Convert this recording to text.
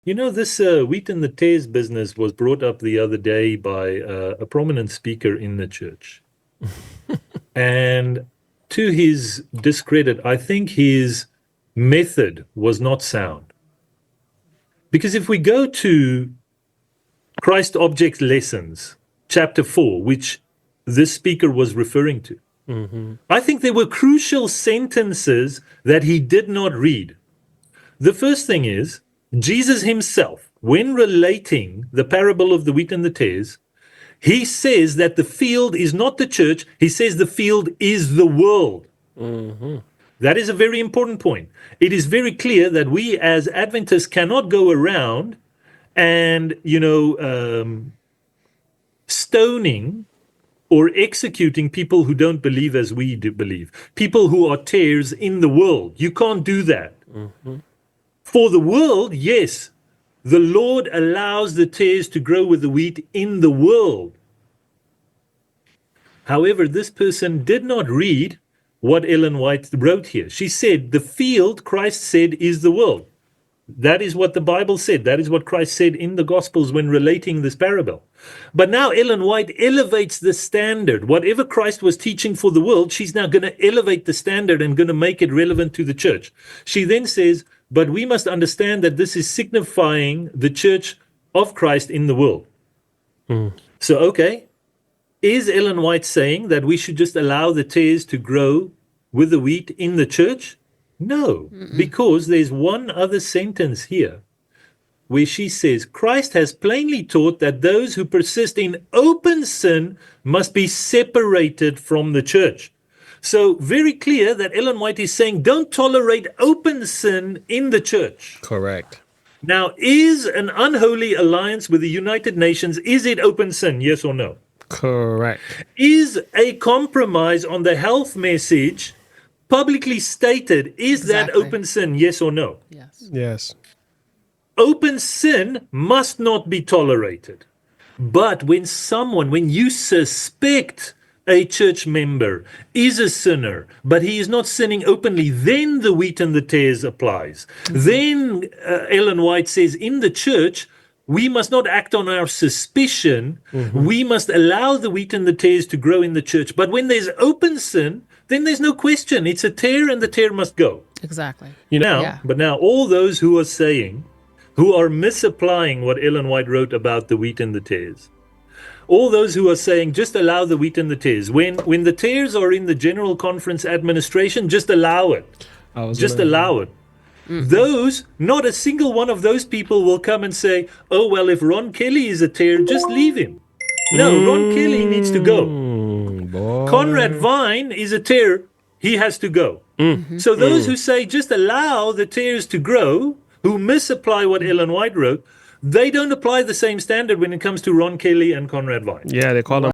This wheat and the tares business was brought up the other day by a prominent speaker in the church. And to his discredit, I think his method was not sound. Because if we go to Christ Object Lessons, chapter 4, which this speaker was referring to, I think there were crucial sentences that he did not read. The first thing is, Jesus himself, when relating the parable of the wheat and the tares, he says that the field is not the church. He says the field is the world. That is a very important point. It is very clear that we as Adventists cannot go around and, stoning or executing people who don't believe as we do believe. People who are tares in the world. You can't do that. For the world, yes, the Lord allows the tares to grow with the wheat in the world. However, this person did not read what Ellen White wrote here. She said, the field, Christ said, is the world. That is what the Bible said. That is what Christ said in the Gospels when relating this parable. But now Ellen White elevates the standard. Whatever Christ was teaching for the world, she's now going to elevate the standard and going to make it relevant to the church. She then says, but we must understand that this is signifying the church of Christ in the world. So, okay, is Ellen White saying that we should just allow the tares to grow with the wheat in the church? No, because there's one other sentence here where she says, Christ has plainly taught that those who persist in open sin must be separated from the church. So very clear that Ellen White is saying, don't tolerate open sin in the church. Correct. Now, is an unholy alliance with the United Nations, is it open sin? Yes or no? Correct. Is a compromise on the health message publicly stated, is that open sin? Yes or no? Yes. Open sin must not be tolerated. But when you suspect a church member is a sinner, but he is not sinning openly, then the wheat and the tares applies. Then Ellen White says, in the church, we must not act on our suspicion. We must allow the wheat and the tares to grow in the church. But when there's open sin, then there's no question. It's a tare and the tare must go. Exactly. But now all those who are misapplying what Ellen White wrote about the wheat and the tares, all those who are saying just allow the wheat and the tares, when the tares are in the General Conference administration, just allow it. Allow it. Not a single one of those people will come and say, oh, well, if Ron Kelly is a tare, just leave him. No, Ron Kelly needs to go. Conrad Vine is a tare. He has to go. So those who say just allow the tares to grow, who misapply what Ellen White wrote, they don't apply the same standard when it comes to Ron Kelly and Conrad Vine. Yeah, they call them